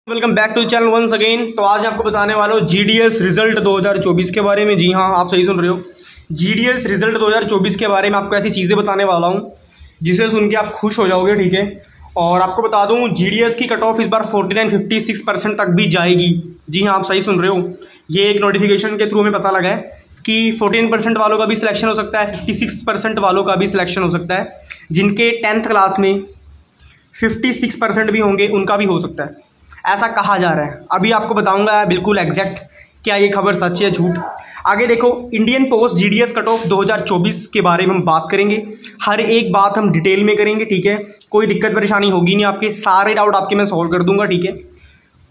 Welcome back to channel once again. तो आज आपको बताने वाला हूँ जीडीएस रिजल्ट 2024 के बारे में। जी हाँ, आप सही सुन रहे हो, जीडीएस रिजल्ट 2024 के बारे में आपको ऐसी चीज़ें बताने वाला हूँ जिसे सुन के आप खुश हो जाओगे। ठीक है, और आपको बता दूँ जीडीएस की कट ऑफ इस बार 49-56% तक भी जाएगी। जी हाँ, आप सही सुन रहे हो, ये एक नोटिफिकेशन के थ्रू हमें पता लगा है कि 14% वालों का भी सिलेक्शन हो सकता है, 56% वालों का भी सिलेक्शन हो सकता है। जिनके 10th क्लास में 56% भी होंगे उनका भी हो सकता है, ऐसा कहा जा रहा है। अभी आपको बताऊंगा बिल्कुल एग्जैक्ट क्या ये खबर सच है झूठ। आगे देखो, Indian post GDS cut off 2024 के बारे में हम बात करेंगे, हर एक बात हम डिटेल में करेंगे। ठीक है, कोई दिक्कत परेशानी होगी नहीं, आपके सारे डाउट आपके मैं सॉल्व कर दूंगा। ठीक है,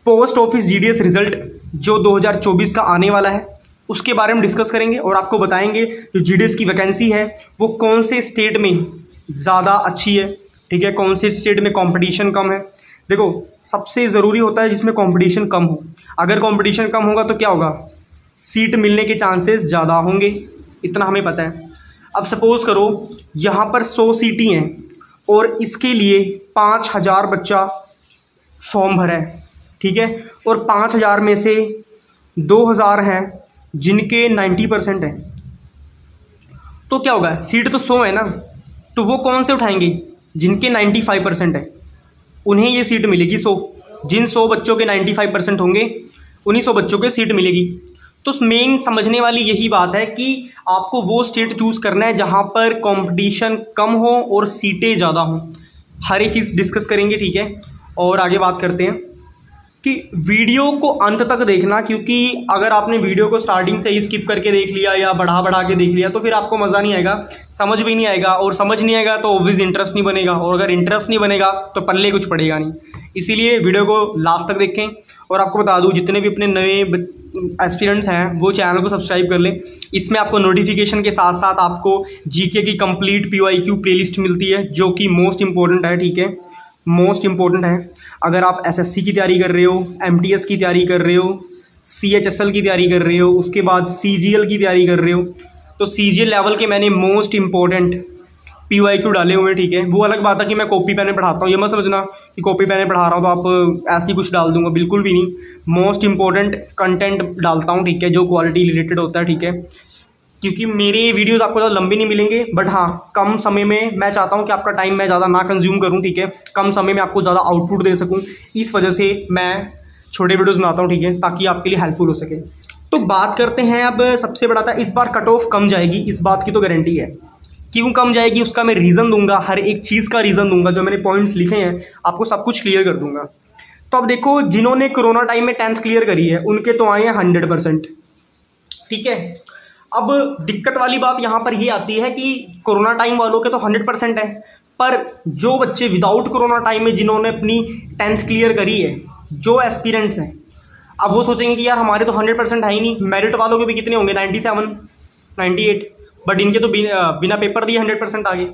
पोस्ट ऑफिस जीडीएस रिजल्ट जो 2024 का आने वाला है उसके बारे में डिस्कस करेंगे और आपको बताएंगे जो जीडीएस की वैकेंसी है वो कौन से स्टेट में ज़्यादा अच्छी है। ठीक है, कौन से स्टेट में कॉम्पिटिशन कम है। देखो, सबसे ज़रूरी होता है जिसमें कंपटीशन कम हो। अगर कंपटीशन कम होगा तो क्या होगा, सीट मिलने के चांसेस ज़्यादा होंगे, इतना हमें पता है। अब सपोज़ करो यहाँ पर 100 सीटें हैं और इसके लिए 5000 बच्चा फॉर्म भरा है। ठीक है, और 5000 में से 2000 हैं जिनके 90% है, तो क्या होगा, सीट तो 100 है ना, तो वो कौन से उठाएंगे, जिनके 95% है उन्हें ये सीट मिलेगी। 100 जिन 100 बच्चों के 95% होंगे उन्हीं 100 बच्चों के सीट मिलेगी। तो मेन समझने वाली यही बात है कि आपको वो स्टेट चूज़ करना है जहाँ पर कंपटीशन कम हो और सीटें ज़्यादा हों। हर एक चीज़ डिस्कस करेंगे। ठीक है, और आगे बात करते हैं कि वीडियो को अंत तक देखना, क्योंकि अगर आपने वीडियो को स्टार्टिंग से ही स्किप करके देख लिया या बढ़ा के देख लिया तो फिर आपको मज़ा नहीं आएगा, समझ भी नहीं आएगा, और समझ नहीं आएगा तो ऑब्वियस इंटरेस्ट नहीं बनेगा, और अगर इंटरेस्ट नहीं बनेगा तो पल्ले कुछ पड़ेगा नहीं। इसीलिए वीडियो को लास्ट तक देखें। और आपको बता दूं, जितने भी अपने नए एस्पिरेंट्स हैं वो चैनल को सब्सक्राइब कर लें। इसमें आपको नोटिफिकेशन के साथ साथ आपको जीके की कंप्लीट पीवाईक्यू प्लेलिस्ट मिलती है जो कि मोस्ट इंपॉर्टेंट है। ठीक है, मोस्ट इंपॉर्टेंट है। अगर आप एसएससी की तैयारी कर रहे हो, एमटीएस की तैयारी कर रहे हो, सीएचएसएल की तैयारी कर रहे हो, उसके बाद सीजीएल की तैयारी कर रहे हो, तो सीजीएल लेवल के मैंने मोस्ट इंपॉर्टेंट पीवाईक्यू डाले हुए हैं। ठीक है, वो अलग बात है कि मैं कॉपी पेन पढ़ाता हूँ, ये मत समझना कि कॉपी पेन पढ़ा रहा हूँ तो आप ऐसे ही कुछ डाल दूंगा, बिल्कुल भी नहीं। मोस्ट इंपॉर्टेंट कंटेंट डालता हूँ, ठीक है, जो क्वालिटी रिलेटेड होता है। ठीक है, क्योंकि मेरे वीडियोस आपको ज़्यादा लंबे नहीं मिलेंगे, बट हाँ कम समय में मैं चाहता हूँ कि आपका टाइम मैं ज़्यादा ना कंज्यूम करूँ। ठीक है, कम समय में आपको ज़्यादा आउटपुट दे सकूँ, इस वजह से मैं छोटे वीडियोस बनाता हूँ। ठीक है, ताकि आपके लिए हेल्पफुल हो सके। तो बात करते हैं अब, सबसे बड़ा था इस बार कट ऑफ कम जाएगी, इस बात की तो गारंटी है। क्यों कम जाएगी उसका मैं रीज़न दूंगा, हर एक चीज़ का रीज़न दूंगा, जो मैंने पॉइंट्स लिखे हैं आपको सब कुछ क्लियर कर दूंगा। तो अब देखो, जिन्होंने कोरोना टाइम में 10th क्लियर करी है उनके तो आए हैं 100%। ठीक है, अब दिक्कत वाली बात यहाँ पर ये आती है कि कोरोना टाइम वालों के तो 100% है, पर जो बच्चे विदाउट कोरोना टाइम में जिन्होंने अपनी 10th क्लियर करी है, जो एस्पिरेंट्स हैं, अब वो सोचेंगे कि यार हमारे तो 100% है ही नहीं। मेरिट वालों के भी कितने होंगे, 97, 98, बट इनके तो बिना पेपर दिए 100% आ गए।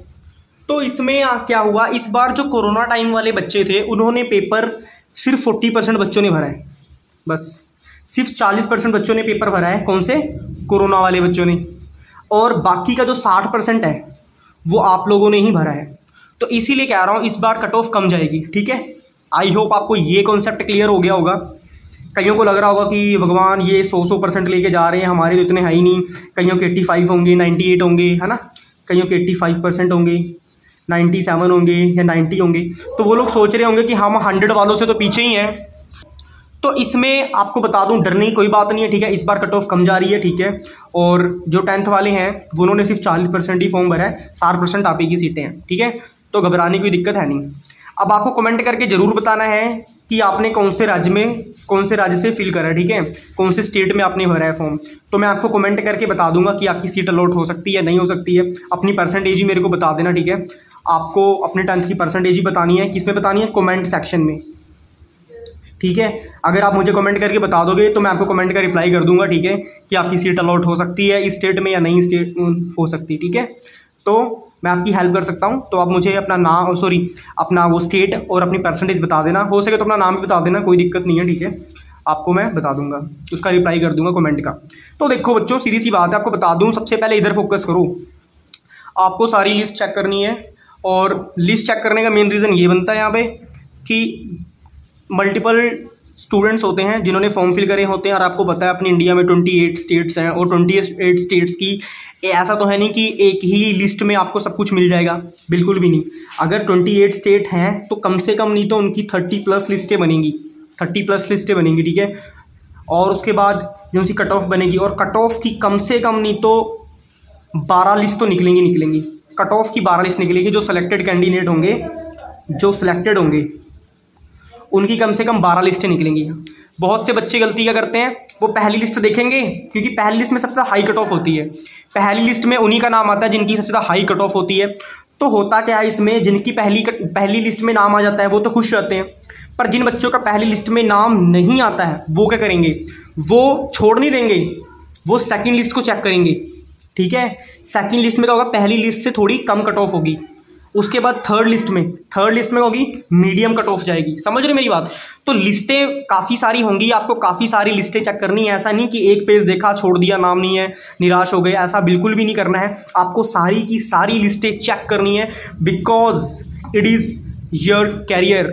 तो इसमें क्या हुआ, इस बार जो कोरोना टाइम वाले बच्चे थे उन्होंने पेपर सिर्फ 40% बच्चों ने भरा है, बस सिर्फ 40% बच्चों ने पेपर भरा है। कौन से, कोरोना वाले बच्चों ने, और बाकी का जो 60% है वो आप लोगों ने ही भरा है। तो इसीलिए कह रहा हूँ इस बार कट ऑफ कम जाएगी। ठीक है, आई होप आपको ये कॉन्सेप्ट क्लियर हो गया होगा। कईयों को लग रहा होगा कि भगवान ये 100% लेके जा रहे हैं, हमारे तो इतने है ही नहीं। कईयों के 85 होंगे, 98 होंगे, है ना, कईयों के 85% होंगे, 97 होंगे या 90 होंगे, तो वो लोग सोच रहे होंगे कि हम 100 वालों से तो पीछे ही हैं। तो इसमें आपको बता दूं, डरने की कोई बात नहीं है। ठीक है, इस बार कट ऑफ कम जा रही है। ठीक है, और जो 10th वाले हैं वो उन्होंने सिर्फ 40% ही फॉर्म भरा है, 60% आप ही की सीटें हैं। ठीक है, तो घबराने की कोई दिक्कत है नहीं। अब आपको कमेंट करके जरूर बताना है कि आपने कौन से राज्य से फिल करा है। ठीक है, कौन से स्टेट में आपने भरा है फॉर्म, तो मैं आपको कमेंट करके बता दूंगा कि आपकी सीट अलॉट हो सकती है, नहीं हो सकती है। अपनी परसेंटेज ही मेरे को बता देना। ठीक है, आपको अपने 10th की परसेंटेज ही बतानी है। किसमें बतानी है, कमेंट सेक्शन में। ठीक है, अगर आप मुझे कमेंट करके बता दोगे तो मैं आपको कमेंट का रिप्लाई कर दूंगा। ठीक है, कि आपकी सीट अलॉट हो सकती है इस स्टेट में या नहीं स्टेट हो सकती। ठीक है, तो मैं आपकी हेल्प कर सकता हूं। तो आप मुझे अपना नाम, अपना वो स्टेट और अपनी परसेंटेज बता देना, हो सके तो अपना नाम भी बता देना, कोई दिक्कत नहीं है। ठीक है, आपको मैं बता दूंगा, उसका रिप्लाई कर दूंगा कमेंट का। तो देखो बच्चों, सीधी सी बात है, आपको बता दूं, सबसे पहले इधर फोकस करो। आपको सारी लिस्ट चेक करनी है, और लिस्ट चेक करने का मेन रीज़न ये बनता है यहाँ पे कि मल्टीपल स्टूडेंट्स होते हैं जिन्होंने फॉर्म फिल करे होते हैं, और आपको पता है अपनी इंडिया में 28 स्टेट्स हैं, और 28 स्टेट्स की ऐसा तो है नहीं कि एक ही लिस्ट में आपको सब कुछ मिल जाएगा, बिल्कुल भी नहीं। अगर 28 स्टेट हैं तो कम से कम नहीं तो उनकी 30+ लिस्टें बनेंगी, 30+ लिस्टें बनेंगी, ठीक है। और उसके बाद जो उनकी कट ऑफ बनेगी, और कट ऑफ की कम से कम नहीं तो 12 लिस्ट तो निकलेंगी, कट ऑफ की 12 लिस्ट निकलेगी। जो सिलेक्टेड कैंडिडेट होंगे, जो सिलेक्टेड होंगे, उनकी कम से कम 12 लिस्टें निकलेंगी। बहुत से बच्चे गलती क्या करते हैं, वो पहली लिस्ट देखेंगे, क्योंकि पहली लिस्ट में सबसे ज़्यादा हाई कट ऑफ होती है। पहली लिस्ट में उन्हीं का नाम आता है जिनकी सबसे ज़्यादा हाई कट ऑफ होती है। तो होता क्या है इसमें, जिनकी पहली लिस्ट में नाम आ जाता है वो तो खुश रहते हैं, पर जिन बच्चों का पहली लिस्ट में नाम नहीं आता है वो क्या करेंगे, वो छोड़ नहीं देंगे, वो सेकंड लिस्ट को चेक करेंगे, ठीक है। सेकंड लिस्ट में क्या होगा, पहली लिस्ट से थोड़ी कम कट ऑफ होगी। उसके बाद थर्ड लिस्ट में होगी मीडियम कट ऑफ जाएगी। समझ रहे मेरी बात। तो लिस्टें काफ़ी सारी होंगी, आपको काफ़ी सारी लिस्टें चेक करनी है। ऐसा नहीं कि एक पेज देखा छोड़ दिया, नाम नहीं है निराश हो गए, ऐसा बिल्कुल भी नहीं करना है। आपको सारी की सारी लिस्टें चेक करनी है, because it is your career,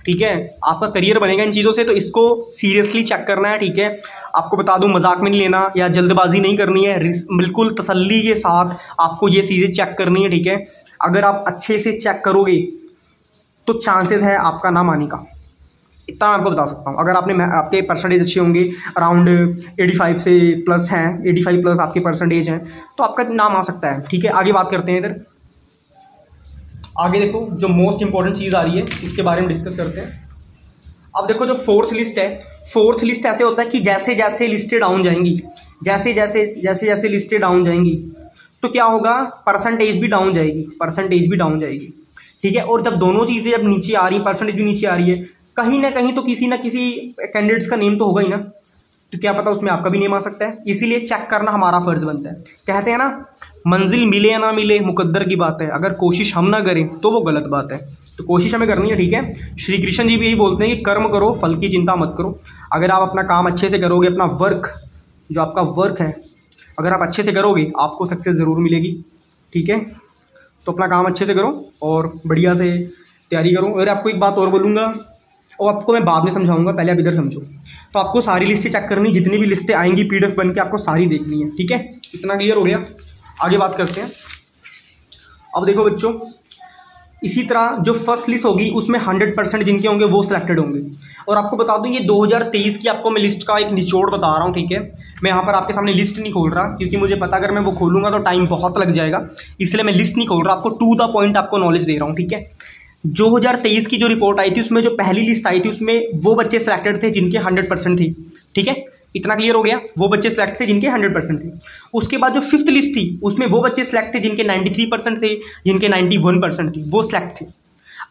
ठीक है। आपका करियर बनेगा इन चीज़ों से, तो इसको सीरियसली चेक करना है, ठीक है। आपको बता दूं, मजाक में नहीं लेना या जल्दबाजी नहीं करनी है, बिल्कुल तसल्ली के साथ आपको ये चीज़ें चेक करनी है, ठीक है। अगर आप अच्छे से चेक करोगे तो चांसेस है आपका नाम आने का, इतना मैं आपको बता सकता हूँ। अगर आपके परसेंटेज अच्छे होंगे, अराउंड 85 से प्लस हैं, 85+ आपके परसेंटेज हैं, तो आपका नाम आ सकता है, ठीक है। आगे बात करते हैं, इधर आगे देखो जो मोस्ट इंपॉर्टेंट चीज़ आ रही है उसके बारे में डिस्कस करते हैं। अब देखो जो फोर्थ लिस्ट है, फोर्थ लिस्ट ऐसे होता है कि जैसे जैसे लिस्टें डाउन जाएंगी, जैसे जैसे लिस्टें डाउन जाएंगी तो क्या होगा, परसेंटेज भी डाउन जाएगी, ठीक है। और जब दोनों चीज़ें जब नीचे आ रही, परसेंटेज भी नीचे आ रही है, कहीं ना कहीं तो किसी ना किसी कैंडिडेट्स का नेम तो होगा ही ना, तो क्या पता उसमें आपका भी नेम आ सकता है। इसीलिए चेक करना हमारा फर्ज बनता है। कहते हैं ना, मंजिल मिले या ना मिले मुकद्दर की बात है, अगर कोशिश हम ना करें तो वो गलत बात है, तो कोशिश हमें करनी है, ठीक है। श्री कृष्ण जी भी यही बोलते हैं कि कर्म करो, फल की चिंता मत करो। अगर आप अपना काम अच्छे से करोगे, अपना वर्क, जो आपका वर्क है, अगर आप अच्छे से करोगे आपको सक्सेस ज़रूर मिलेगी, ठीक है। तो अपना काम अच्छे से करो और बढ़िया से तैयारी करो। और आपको एक बात और बोलूँगा, और आपको मैं बाद में समझाऊंगा, पहले आप इधर समझो। तो आपको सारी लिस्टें चेक करनी, जितनी भी लिस्टें आएंगी PDF बन के आपको सारी देखनी है, ठीक है। इतना क्लियर हो गया। आगे बात करते हैं। अब देखो बच्चों, इसी तरह जो फर्स्ट लिस्ट होगी उसमें 100% जिनके होंगे वो सिलेक्टेड होंगे। और आपको बता दूं, ये 2023 की आपको मैं लिस्ट का एक निचोड़ बता रहा हूँ, ठीक है। मैं यहाँ पर आपके सामने लिस्ट नहीं खोल रहा, क्योंकि मुझे पता अगर मैं वो खोलूँगा तो टाइम बहुत लग जाएगा, इसलिए मैं लिस्ट नहीं खोल रहा, आपको टू द पॉइंट आपको नॉलेज दे रहा हूँ, ठीक है। 2023 की जो रिपोर्ट आई थी उसमें जो पहली लिस्ट आई थी उसमें वो बच्चे सिलेक्टेड थे जिनके 100% थी, ठीक है। इतना क्लियर हो गया, वो बच्चे सिलेक्ट थे जिनके 100% थे। उसके बाद जो फिफ्थ लिस्ट थी उसमें वो बच्चे सिलेक्ट थे जिनके 93% थे, जिनके 91% थी, वो सिलेक्ट थे।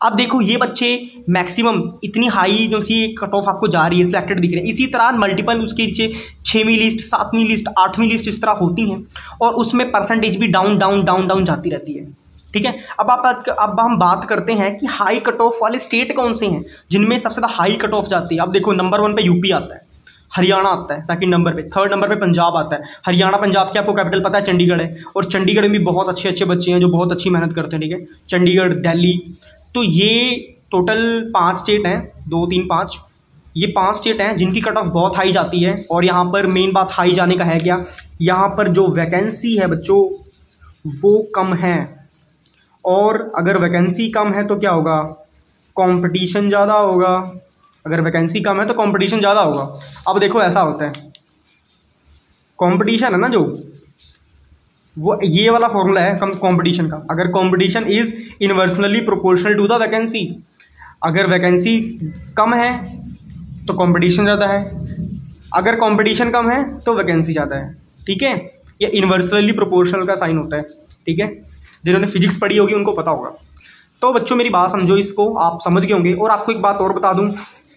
अब देखो ये बच्चे मैक्सिमम इतनी हाई जो सी कट ऑफ आपको जा रही है, सिलेक्टेड दिख रहे हैं। इसी तरह मल्टीपल उसके नीचे 6वीं लिस्ट, 7वीं लिस्ट, 8वीं लिस्ट इस तरह होती हैं, और उसमें परसेंटेज भी डाउन डाउन डाउन डाउन जाती रहती है, ठीक है। अब हम बात करते हैं कि हाई कट ऑफ वाले स्टेट कौन से हैं जिनमें सबसे ज़्यादा हाई कट ऑफ जाती है। अब देखो नंबर 1 पे यूपी आता है, हरियाणा आता है सेकंड नंबर पे, थर्ड नंबर पे पंजाब आता है। हरियाणा पंजाब की आपको कैपिटल पता है चंडीगढ़ है, और चंडीगढ़ में भी बहुत अच्छे अच्छे बच्चे हैं जो बहुत अच्छी मेहनत करते हैं, ठीक है। चंडीगढ़, दिल्ली, तो ये टोटल 5 स्टेट हैं, 2 3 5, ये 5 स्टेट हैं जिनकी कट ऑफ बहुत हाई जाती है। और यहाँ पर मेन बात हाई जाने का है क्या, यहाँ पर जो वैकेंसी है बच्चों वो कम है, और अगर वैकेंसी कम है तो क्या होगा, कंपटीशन ज़्यादा होगा। अगर वैकेंसी कम है तो कंपटीशन ज़्यादा होगा। अब देखो ऐसा होता है, कंपटीशन है ना जो, वो ये वाला फॉर्मूला है कंपटीशन का। अगर competition is inversely proportional to the vacancy, अगर वैकेंसी कम है तो कंपटीशन ज़्यादा है, अगर कंपटीशन कम है तो वैकेंसी ज़्यादा है, ठीक है। ये इनवर्सनली प्रोपोर्शनल का साइन होता है, ठीक है। जिन्होंने फिजिक्स पढ़ी होगी उनको पता होगा। तो बच्चों मेरी बात समझो, इसको आप समझ गए होंगे। और आपको एक बात और बता दूं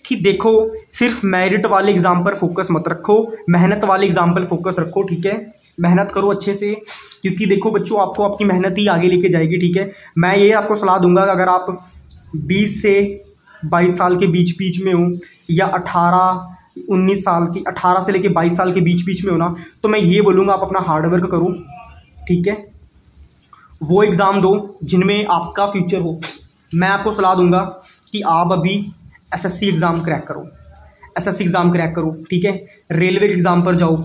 कि देखो सिर्फ मेरिट वाले एग्जाम पर फोकस मत रखो, मेहनत वाले एग्जाम पर फोकस रखो, ठीक है। मेहनत करो अच्छे से, क्योंकि देखो बच्चों आपको आपकी मेहनत ही आगे लेके जाएगी, ठीक है। मैं ये आपको सलाह दूंगा कि अगर आप 20 से 22 साल के बीच में हो, या 18 से लेके 22 साल के बीच में हो ना, तो मैं ये बोलूँगा आप अपना हार्डवर्क करो, ठीक है। वो एग्ज़ाम दो जिनमें आपका फ्यूचर हो। मैं आपको सलाह दूंगा कि आप अभी SSC एग्ज़ाम क्रैक करो। एसएससी एग्ज़ाम क्रैक करो, ठीक है, रेलवे के एग्ज़ाम पर जाओ,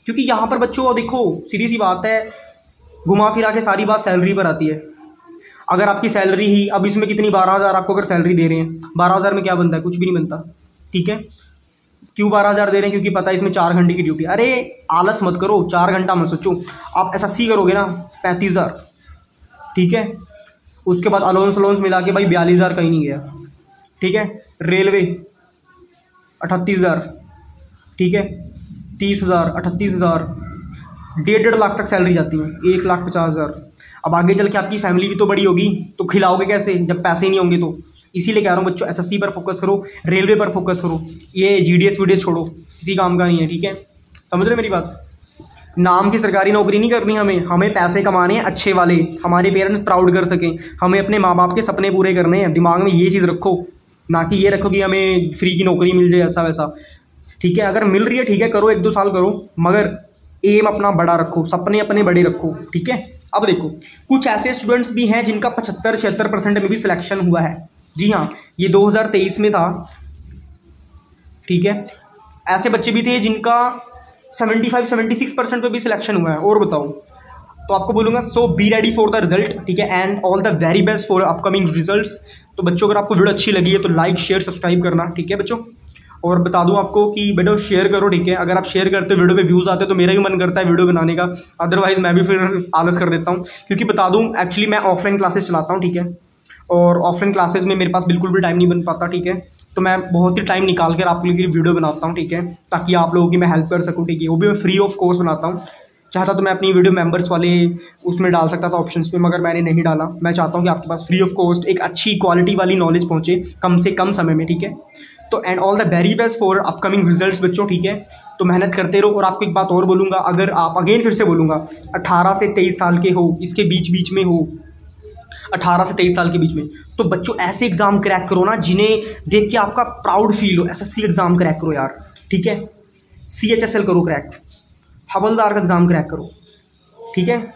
क्योंकि यहाँ पर बच्चों देखो सीधी सी बात है, घुमा फिरा के सारी बात सैलरी पर आती है। अगर आपकी सैलरी ही अब इसमें कितनी 12,000 आपको अगर सैलरी दे रहे हैं, 12,000 में क्या बनता है? कुछ भी नहीं बनता, ठीक है। क्यों 12,000 दे रहे हैं? क्योंकि पता है इसमें 4 घंटे की ड्यूटी। अरे आलस मत करो, 4 घंटा मत सोचो, आप एसएससी करोगे ना 35,000, ठीक है, उसके बाद अलाउंस मिला के भाई 42,000 कहीं नहीं गया, ठीक है। रेलवे 38,000, ठीक है, 30,000, 38,000, 1.5 लाख तक सैलरी जाती है, 1,50,000। अब आगे चल के आपकी फैमिली भी तो बड़ी होगी, तो खिलाओगे कैसे जब पैसे ही नहीं होंगे? तो इसीलिए कह रहा हूँ बच्चों, एसएससी पर फोकस करो, रेलवे पर फोकस करो, ये जीडीएस वीडीएस छोड़ो, किसी काम का नहीं है, ठीक है। समझ रहे मेरी बात? नाम की सरकारी नौकरी नहीं करनी हमें पैसे कमाने हैं अच्छे वाले, हमारे पेरेंट्स प्राउड कर सकें, हमें अपने माँ बाप के सपने पूरे करने हैं। दिमाग में ये चीज़ रखो, ना कि ये रखो कि हमें फ्री की नौकरी मिल जाए ऐसा वैसा, ठीक है। अगर मिल रही है ठीक है, करो 1-2 साल करो, मगर एम अपना बड़ा रखो, सपने अपने बड़े रखो, ठीक है। अब देखो कुछ ऐसे स्टूडेंट्स भी हैं जिनका 75-76% में भी सिलेक्शन हुआ है। जी हाँ, ये 2023 में था, ठीक है। ऐसे बच्चे भी थे जिनका 75-76% पे भी सिलेक्शन हुआ है। और बताओ, तो आपको बोलूँगा so be ready for the result, ठीक है, and all the very best for upcoming results. तो बच्चों अगर आपको वीडियो अच्छी लगी है तो लाइक शेयर सब्सक्राइब करना, ठीक है बच्चों। और बता दूं आपको कि वीडियो शेयर करो, ठीक है। अगर आप शेयर करते हो वीडियो पे व्यूज़ आते हैं तो मेरा भी मन करता है वीडियो बनाने का, अदरवाइज मैं भी फिर आलस कर देता हूँ। क्योंकि बता दूं एक्चुअली मैं ऑफलाइन क्लासेस चलाता हूँ, ठीक है, और ऑफलाइन क्लासेस में मेरे पास बिल्कुल भी टाइम नहीं बन पाता, ठीक है। तो मैं बहुत ही टाइम निकाल कर आपके लिए वीडियो बनाता हूँ, ठीक है, ताकि आप लोगों की मैं हेल्प कर सकूँ, ठीक है। वो भी मैं फ्री ऑफ कॉस्ट बनाता हूँ। चाहता तो मैं अपनी वीडियो मेंबर्स वाले उसमें डाल सकता था ऑप्शंस पे, मगर मैंने नहीं डाला। मैं चाहता हूँ कि आपके पास फ्री ऑफ कॉस्ट एक अच्छी क्वालिटी वाली नॉलेज पहुँचे कम से कम समय में, ठीक है। तो and all the very best for upcoming results बच्चों, ठीक है। तो मेहनत करते रहो। और आपको एक बात और बोलूँगा, अगर आप अगेन फिर से बोलूँगा 18 से 23 साल के हो, इसके बीच में हो, 18 से 23 साल के बीच में, तो बच्चों ऐसे एग्जाम क्रैक करो ना जिन्हें देख के आपका प्राउड फील हो। एसएससी एग्जाम क्रैक करो यार, ठीक है। सीएचएसएल करो क्रैक, हवलदार का एग्जाम क्रैक करो, ठीक है,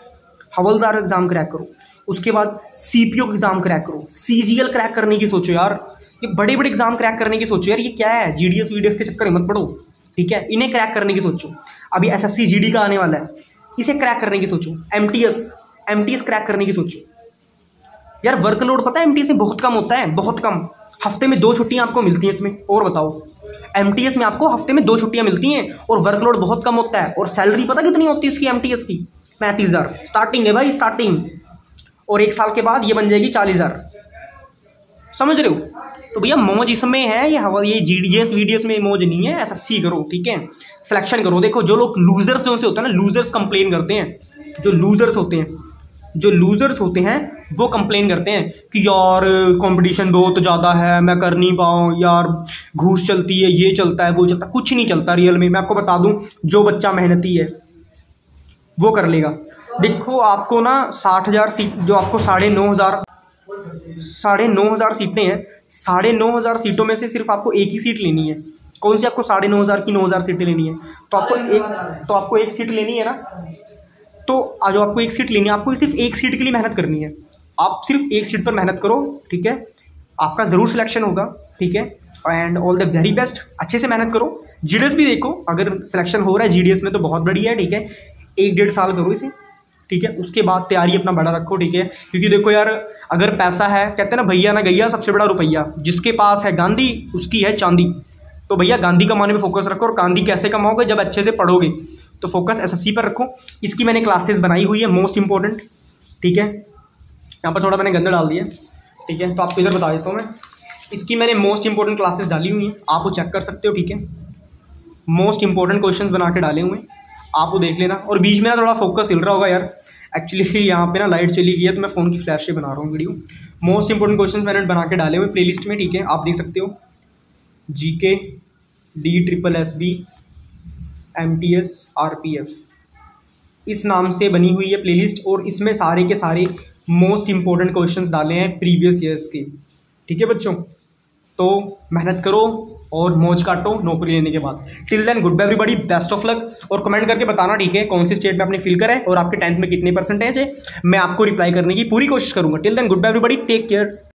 हवलदार का एग्जाम क्रैक करो। उसके बाद सीपीओ का एग्जाम क्रैक करो, सीजीएल क्रैक करने की सोचो यार, ये बड़े बड़े एग्जाम क्रैक करने की सोचो यार। ये क्या है, जीडीएस वीडीएस के चक्कर में मत पड़ो, ठीक है, इन्हें क्रैक करने की सोचो। अभी एसएससी जीडी का आने वाला है, इसे क्रैक करने की सोचो। एमटीएस क्रैक करने की सोचो यार। वर्कलोड पता है एमटीएस में बहुत कम होता है, बहुत कम, हफ्ते में 2 छुट्टियां आपको मिलती हैं इसमें। और बताओ, एमटीएस में आपको हफ्ते में 2 छुट्टियां मिलती हैं और वर्कलोड बहुत कम होता है। और सैलरी पता कितनी होती है इसकी एमटीएस की? 35,000 स्टार्टिंग है भाई, स्टार्टिंग। और 1 साल के बाद ये बन जाएगी 40,000, समझ रहे हो? तो भैया मौज इसमें है, ये जीडीएस वीडीएस में मौज नहीं है। एसएससी करो, ठीक है, सिलेक्शन करो। देखो जो लोग लूजर्स से होता है ना, लूजर्स कंप्लेन करते हैं, जो लूजर्स होते हैं वो कंप्लेन करते हैं कि यार कंपटीशन बहुत ज़्यादा है, मैं कर नहीं पाऊँ यार, घूस चलती है, ये चलता है, वो चलता है। कुछ नहीं चलता रियल में। मैं आपको बता दूं, जो बच्चा मेहनती है वो कर लेगा। देखो आपको ना 60,000 सीट, जो आपको 9,500 सीटें हैं, 9,500 सीटों में से सिर्फ आपको एक ही सीट लेनी है। कौन सी? आपको 9,500 की 9,000 सीटें लेनी है। तो आपको एक सीट लेनी है ना, तो आज आपको एक सीट लेनी है, आपको सिर्फ एक सीट के लिए मेहनत करनी है। आप सिर्फ एक सीट पर मेहनत करो, ठीक है, आपका ज़रूर सिलेक्शन होगा, ठीक है। And all the very best, अच्छे से मेहनत करो। जीडीएस भी देखो, अगर सिलेक्शन हो रहा है जीडीएस में तो बहुत बढ़िया है, ठीक है। 1-1.5 साल करो इसे, ठीक है, उसके बाद तैयारी अपना बड़ा रखो, ठीक है। क्योंकि देखो यार, अगर पैसा है, कहते हैं ना भैया ना गैया सबसे बड़ा रुपया, जिसके पास है गांधी उसकी है चांदी। तो भैया गांधी कमाने में फोकस रखो। और गांधी कैसे कमाओगे? जब अच्छे से पढ़ोगे। तो फोकस एसएससी पर रखो। इसकी मैंने क्लासेस बनाई हुई है, मोस्ट इंपॉर्टेंट, ठीक है। यहाँ पर थोड़ा मैंने गंदा डाल दिया, ठीक है, तो आपको इधर बता देता हूँ मैं। इसकी मैंने मोस्ट इंपॉर्टेंट क्लासेस डाली हुई हैं, आप वो चेक कर सकते हो, ठीक है। मोस्ट इंपॉर्टेंट क्वेश्चंस बना के डाले हुए हैं, आप वो देख लेना। और बीच में ना थोड़ा फोकस हिल रहा होगा यार, एक्चुअली यहाँ पे ना लाइट चली गई है तो मैं फ़ोन की फ्लैश से बना रहा हूँ वीडियो। मोस्ट इंपॉर्टेंट क्वेश्चंस मैंने बना के डाले हुए प्लेलिस्ट में, ठीक है, आप देख सकते हो। जीके, DSSB, MTS, RPF, इस नाम से बनी हुई है प्लेलिस्ट। और इसमें सारे के सारे मोस्ट इंपॉर्टेंट क्वेश्चंस डाले हैं प्रीवियस ईयर्स के, ठीक है बच्चों। तो मेहनत करो और मौज काटो नौकरी लेने के बाद। Till then good bye everybody, best of luck. और कमेंट करके बताना, ठीक है, कौन सी स्टेट में आपने फील करा है और आपके 10th में कितने % है। मैं आपको रिप्लाई करने की पूरी कोशिश करूंगा। Till then good bye everybody, take care.